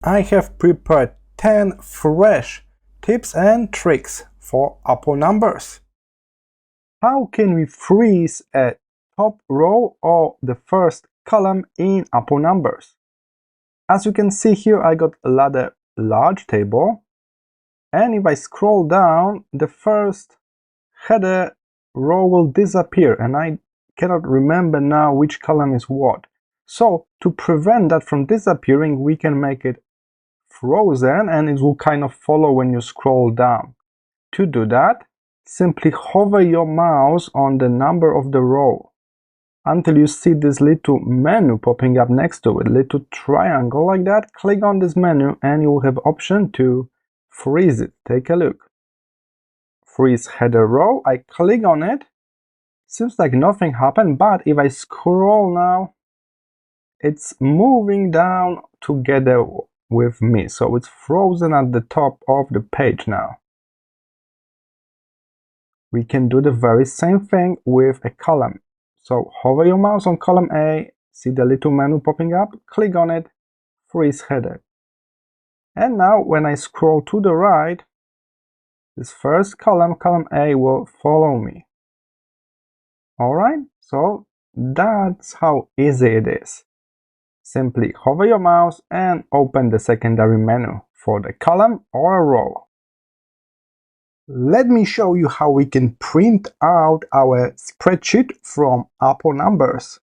I have prepared 10 fresh tips and tricks for Apple numbers. How can we freeze a top row or the first column in Apple numbers? As you can see here, I got a rather large table, and if I scroll down, the first header row will disappear, and I cannot remember now which column is what. So to prevent that from disappearing, we can make it frozen and it will kind of follow when you scroll down. To do that, simply hover your mouse on the number of the row until you see this little menu popping up next to it, little triangle like that. Click on this menu and you will have option to freeze it. Take a look. Freeze header row. I click on it. Seems like nothing happened, but if I scroll now, it's moving down together with me. So it's frozen at the top of the page now. We can do the very same thing with a column. So hover your mouse on column A, see the little menu popping up, click on it, freeze header. And now when I scroll to the right, this first column, column A, will follow me. Alright, so that's how easy it is. Simply hover your mouse and open the secondary menu for the column or a row. Let me show you how we can print out our spreadsheet from Apple numbers.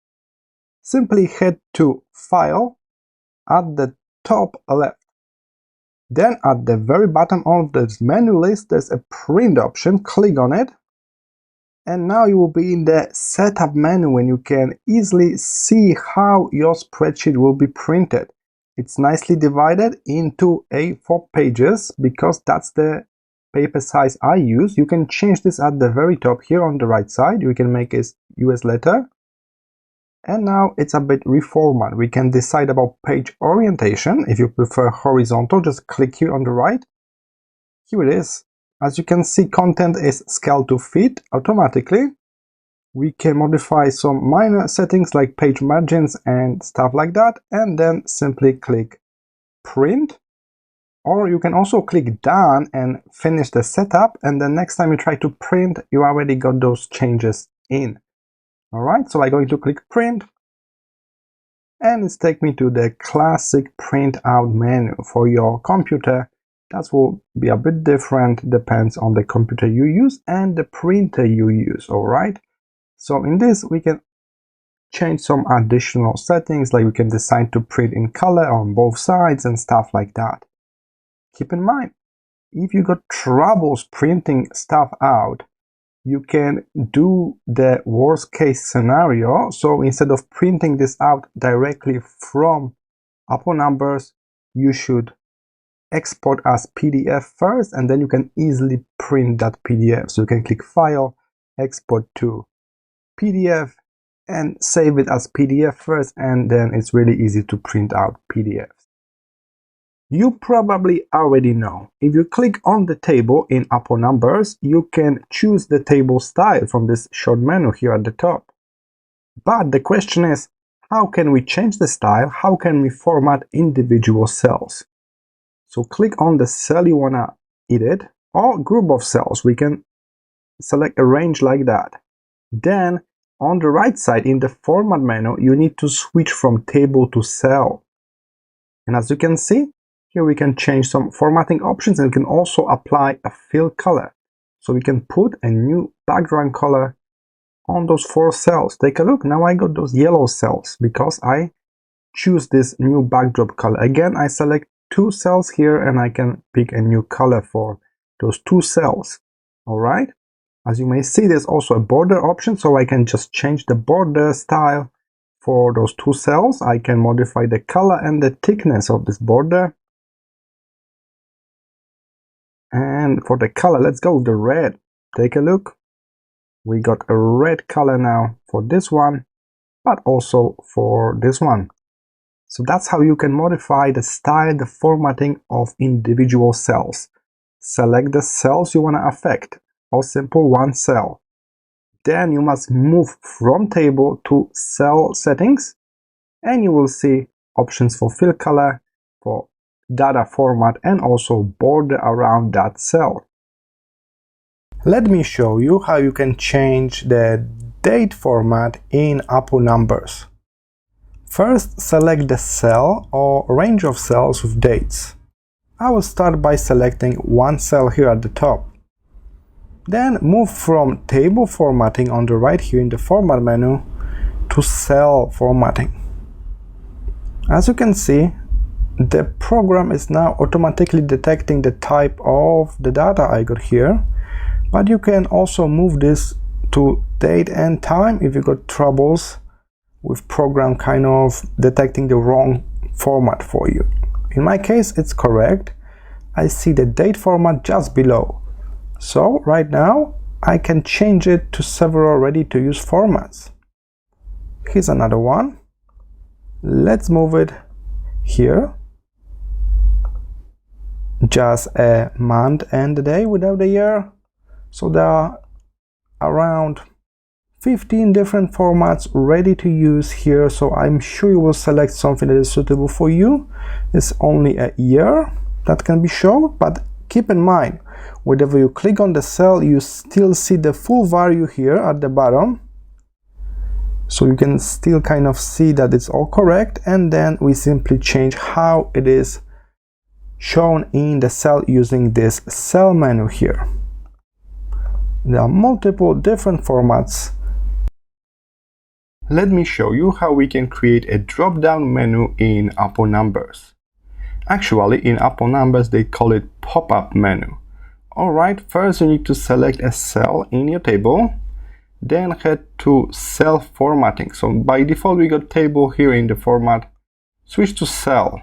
Simply head to File at the top left. Then at the very bottom of this menu list, there's a print option. Click on it. And now you will be in the setup menu and you can easily see how your spreadsheet will be printed. It's nicely divided into A4 pages because that's the paper size I use. You can change this at the very top here on the right side. You can make it US letter. And now it's a bit reformat. We can decide about page orientation. If you prefer horizontal, just click here on the right. Here it is. As you can see, content is scaled to fit automatically. We can modify some minor settings like page margins and stuff like that, and then simply click print. Or you can also click done and finish the setup, and the next time you try to print, you already got those changes in. Alright, so I'm going to click print, and it's taking me to the classic print out menu. For your computer, that will be a bit different, depends on the computer you use and the printer you use. Alright, so in this we can change some additional settings, like we can decide to print in color on both sides and stuff like that. Keep in mind, if you got troubles printing stuff out, you can do the worst case scenario. So instead of printing this out directly from Apple numbers, you should export as PDF first, and then you can easily print that PDF. So you can click File, Export to PDF, and save it as PDF first, and then it's really easy to print out PDFs. You probably already know, if you click on the table in Apple numbers, you can choose the table style from this short menu here at the top. But the question is, how can we change the style? How can we format individual cells? So click on the cell you want to edit, or group of cells. We can select a range like that. Then on the right side in the format menu, you need to switch from table to cell. And as you can see, here we can change some formatting options, and we can also apply a fill color. So we can put a new background color on those 4 cells. Take a look. Now I got those yellow cells because I choose this new backdrop color. Again, I select 2 cells here and I can pick a new color for those 2 cells. Alright. As you may see, there's also a border option, so I can just change the border style for those 2 cells. I can modify the color and the thickness of this border. And for the color, let's go with the red. Take a look. We got a red color now for this one, but also for this one. So that's how you can modify the style, the formatting of individual cells. Select the cells you want to affect, or simple one cell. Then you must move from table to cell settings, and you will see options for fill color, for data format and also border around that cell. Let me show you how you can change the date format in Apple Numbers. First, select the cell or range of cells with dates. I will start by selecting one cell here at the top. Then move from table formatting on the right here in the format menu to cell formatting. As you can see, the program is now automatically detecting the type of the data I got here, but you can also move this to date and time if you got troubles with program kind of detecting the wrong format for you. In my case, it's correct. I see the date format just below. So right now I can change it to several ready-to-use formats. Here's another one. Let's move it here. Just a month and a day without a year. So there are around 15 different formats ready to use here. So I'm sure you will select something that is suitable for you. It's only a year that can be shown, but keep in mind, whenever you click on the cell, you still see the full value here at the bottom. So you can still kind of see that it's all correct, and then we simply change how it is shown in the cell using this cell menu here. There are multiple different formats. Let me show you how we can create a drop-down menu in Apple Numbers. Actually, in Apple Numbers, they call it pop-up menu. Alright, first you need to select a cell in your table, then head to cell formatting. So by default, we got table here in the format. Switch to cell.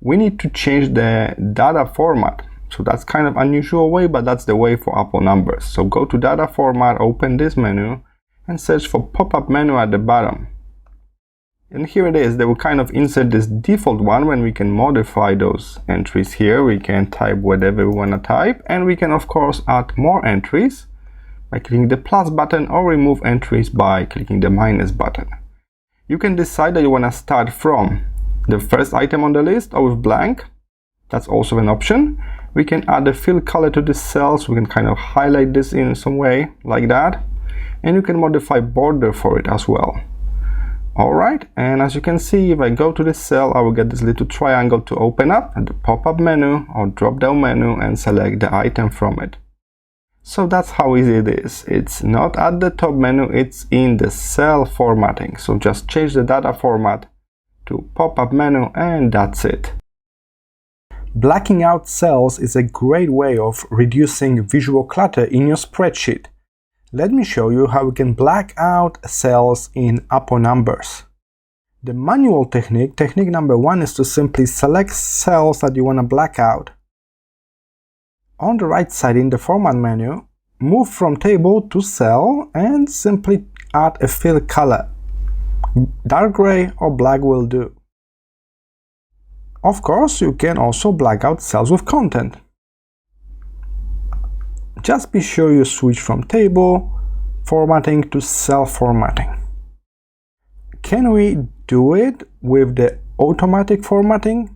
We need to change the data format. So that's kind of unusual way, but that's the way for Apple Numbers. So go to data format, open this menu, and search for pop-up menu at the bottom. And here it is. They will kind of insert this default one. When we can modify those entries here, we can type whatever we want to type, and we can of course add more entries by clicking the plus button, or remove entries by clicking the minus button. You can decide that you want to start from the first item on the list or with blank. That's also an option. We can add a fill color to the cells. We can kind of highlight this in some way like that, and you can modify border for it as well. Alright, and as you can see, if I go to this cell, I will get this little triangle to open up at the pop-up menu or drop-down menu and select the item from it. So that's how easy it is. It's not at the top menu, it's in the cell formatting. So just change the data format to pop-up menu and that's it. Blacking out cells is a great way of reducing visual clutter in your spreadsheet. Let me show you how we can black out cells in Apple Numbers. The manual technique number one, is to simply select cells that you want to black out. On the right side in the format menu, move from table to cell and simply add a fill color. Dark gray or black will do. Of course, you can also black out cells with content. Just be sure you switch from table formatting to cell formatting. Can we do it with the automatic formatting?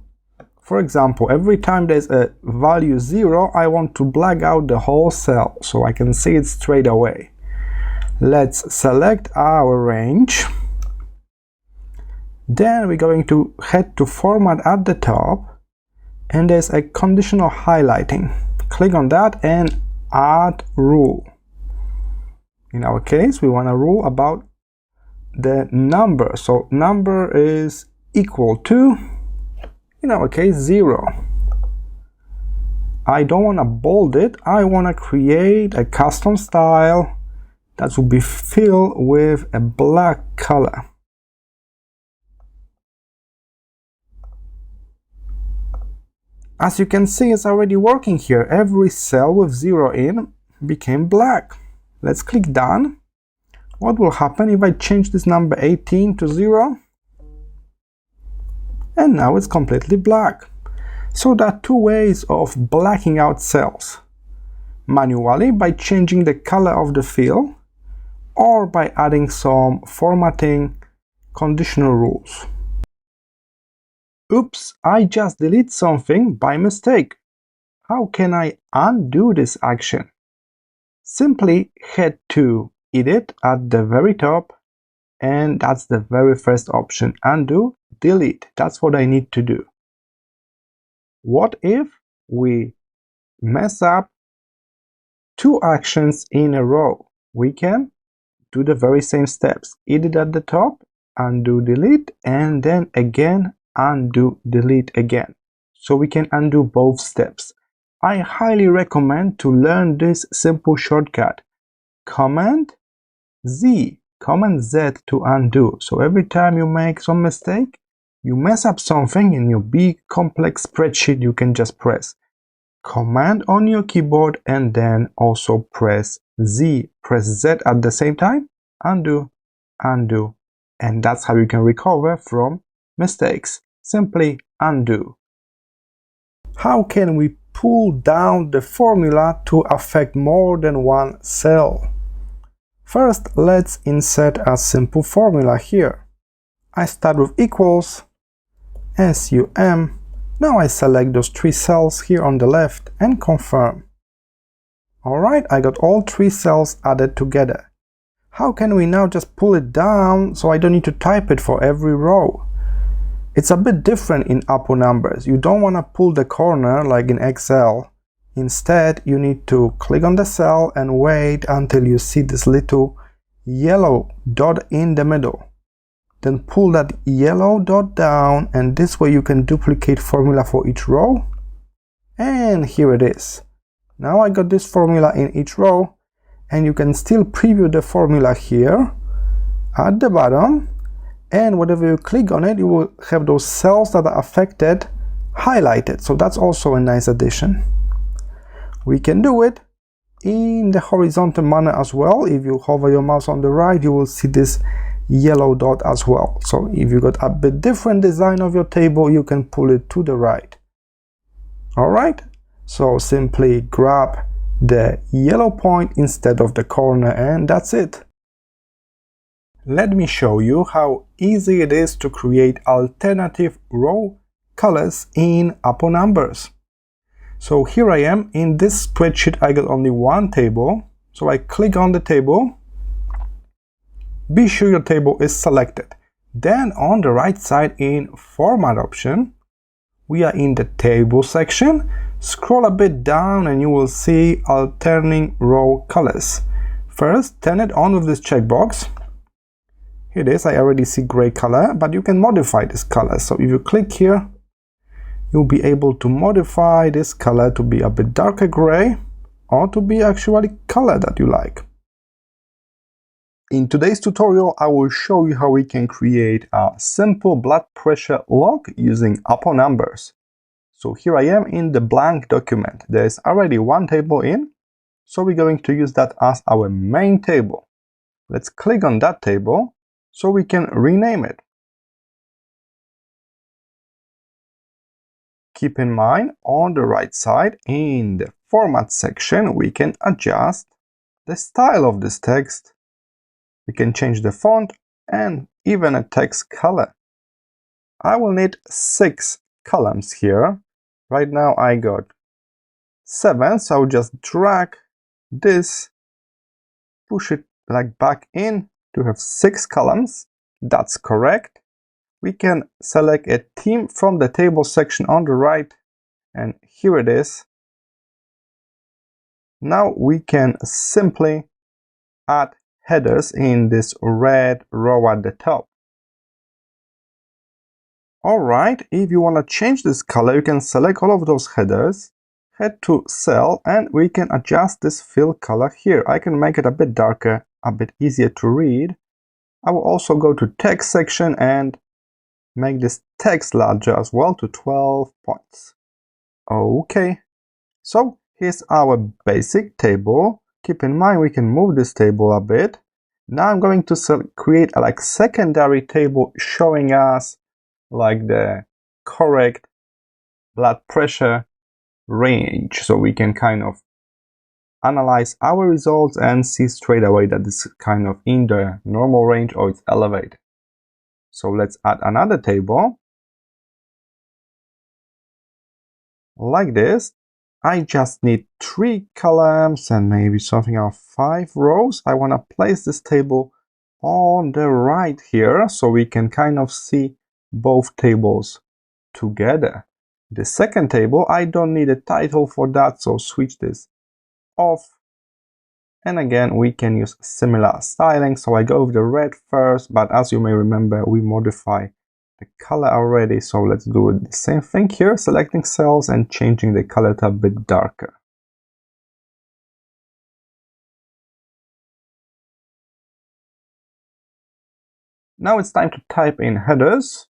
For example, every time there's a value 0, I want to black out the whole cell so I can see it straight away. Let's select our range. Then we're going to head to format at the top, and there's a conditional highlighting. Click on that and add rule. In our case, we want a rule about the number. So number is equal to, in our case, 0. I don't want to bold it. I want to create a custom style that will be filled with a black color. As you can see, it's already working here. Every cell with 0 in became black. Let's click done. What will happen if I change this number 18 to 0? And now it's completely black. So there are two ways of blacking out cells. Manually, by changing the color of the fill, or by adding some formatting conditional rules. Oops, I just deleted something by mistake. How can I undo this action? Simply head to Edit at the very top, and that's the very first option, Undo, Delete. That's what I need to do. What if we mess up two actions in a row? We can do the very same steps. Edit at the top, Undo, Delete, and then again Undo, Delete again. So we can undo both steps. I highly recommend to learn this simple shortcut. Command Z to undo. So every time you make some mistake, you mess up something in your big complex spreadsheet, you can just press Command on your keyboard and then also press Z. Press Z at the same time, undo, undo. And that's how you can recover from mistakes. Simply undo. How can we pull down the formula to affect more than one cell? First, let's insert a simple formula here. I start with equals, SUM. Now I select those three cells here on the left and confirm. Alright, I got all three cells added together. How can we now just pull it down so I don't need to type it for every row? It's a bit different in APO numbers. You don't want to pull the corner like in Excel. Instead, you need to click on the cell and wait until you see this little yellow dot in the middle. Then pull that yellow dot down, and this way you can duplicate formula for each row. And here it is. Now I got this formula in each row, and you can still preview the formula here at the bottom. And whenever you click on it, you will have those cells that are affected highlighted. So that's also a nice addition. We can do it in the horizontal manner as well. If you hover your mouse on the right, you will see this yellow dot as well. So if you got a bit different design of your table, you can pull it to the right. Alright, so simply grab the yellow point instead of the corner, and that's it. Let me show you how easy it is to create alternative row colors in APO numbers. So here I am in this spreadsheet. I got only one table, so I click on the table. Be sure your table is selected. Then on the right side in Format option, we are in the Table section. Scroll a bit down and you will see Alternating Row Colors. First, turn it on with this checkbox. Here it is. I already see gray color, but you can modify this color. So if you click here, you'll be able to modify this color to be a bit darker gray or to be actually color that you like. In today's tutorial, I will show you how we can create a simple blood pressure log using APO numbers. So here I am in the blank document. There's already one table in, so we're going to use that as our main table. Let's click on that table so we can rename it. Keep in mind, on the right side in the Format section, we can adjust the style of this text. We can change the font and even a text color. I will need 6 columns here. Right now I got 7, so I'll just drag this, push it like back in to have 6 columns. That's correct. We can select a theme from the table section on the right, and here it is. Now we can simply add headers in this red row at the top. Alright, if you want to change this color, you can select all of those headers, head to Cell, and we can adjust this fill color here. I can make it a bit darker, a bit easier to read. I will also go to Text section and make this text larger as well to 12 points. Okay, so here's our basic table. Keep in mind we can move this table a bit. Now I'm going to create a secondary table showing us the correct blood pressure range, so we can kind of analyze our results and see straight away that this is kind of in the normal range or it's elevated. So let's add another table. like this. I just need 3 columns and maybe something of 5 rows. I want to place this table on the right here so we can kind of see both tables together. The second table, I don't need a title for that, so switch this off. And again, we can use similar styling. So I go with the red first, but as you may remember, we modify the color already. So let's do the same thing here, selecting cells and changing the color to a bit darker. Now it's time to type in headers.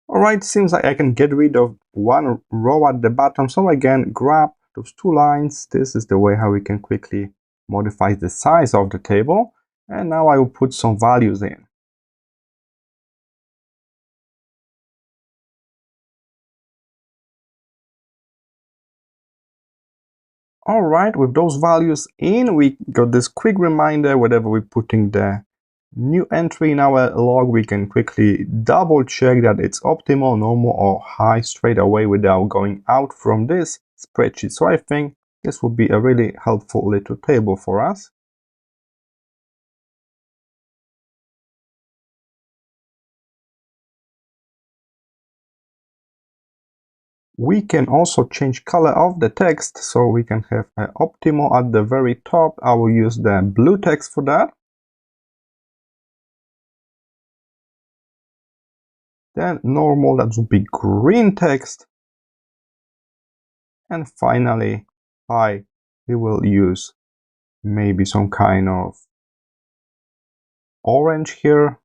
Alright, seems like I can get rid of one row at the bottom. So again, grab those 2 lines. This is the way how we can quickly modify the size of the table. And now I will put some values in. Alright, with those values in, we got this quick reminder whenever we're putting the new entry in our log, we can quickly double check that it's optimal, normal, or high straight away without going out from this spreadsheet. So I think this will be a really helpful little table for us. We can also change color of the text, so we can have an optimal at the very top. I will use the blue text for that. Then normal, that would be green text. And finally, we will use maybe some kind of orange here.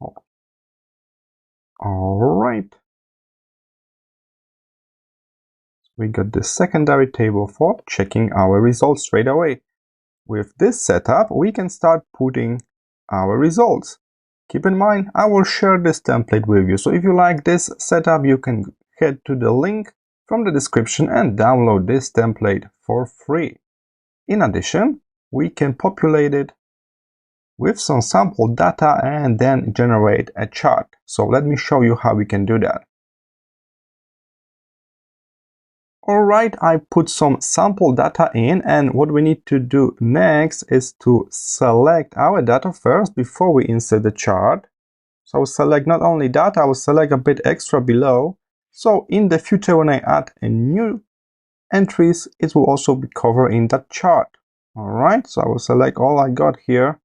Alright. We got the secondary table for checking our results straight away. With this setup, we can start putting our results. Keep in mind, I will share this template with you. So if you like this setup, you can head to the link from the description and download this template for free. In addition, we can populate it with some sample data and then generate a chart. So let me show you how we can do that. Alright, I put some sample data in, and what we need to do next is to select our data first before we insert the chart. So I will select not only data, I will select a bit extra below. So in the future, when I add a new entries, it will also be covered in that chart. Alright, so I will select all I got here.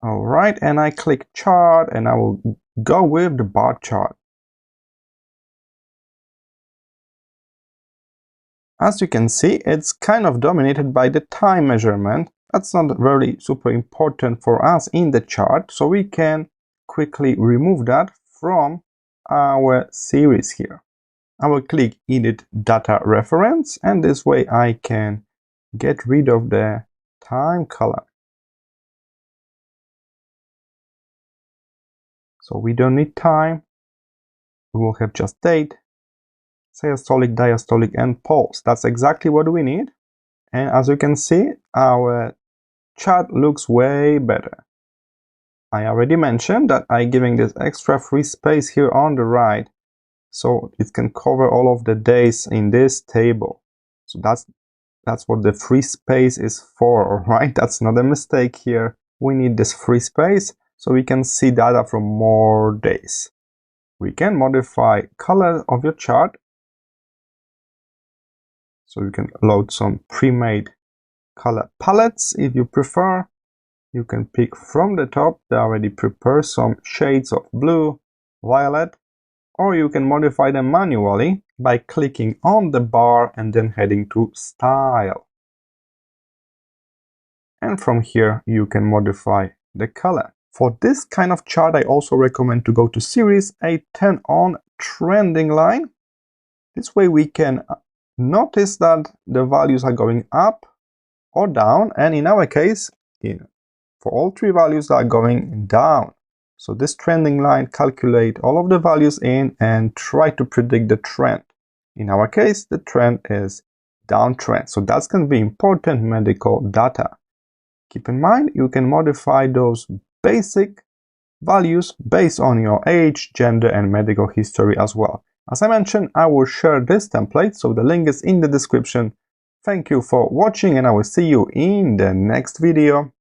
Alright, and I click chart and I will go with the bar chart. As you can see, it's kind of dominated by the time measurement. That's not really super important for us in the chart, so we can quickly remove that from our series here. I will click Edit Data Reference, and this way I can get rid of the time column. So we don't need time. We will have just date, systolic, diastolic, and pulse. That's exactly what we need. And as you can see, our chart looks way better. I already mentioned that I'm giving this extra free space here on the right, so it can cover all of the days in this table. So that's what the free space is for, right? That's not a mistake here. We need this free space so we can see data from more days. We can modify color of your chart. So you can load some pre-made color palettes if you prefer. You can pick from the top. They already prepare some shades of blue, violet, or you can modify them manually by clicking on the bar and then heading to Style. And from here, you can modify the color. For this kind of chart, I also recommend to go to Series, turn on Trending Line. This way we can notice that the values are going up or down, and in our case, for all 3 values are going down. So this trending line calculate all of the values in and try to predict the trend. In our case, the trend is downtrend. So that's going to be important medical data. Keep in mind, you can modify those basic values based on your age, gender, and medical history as well. As I mentioned, I will share this template, so the link is in the description. Thank you for watching, and I will see you in the next video.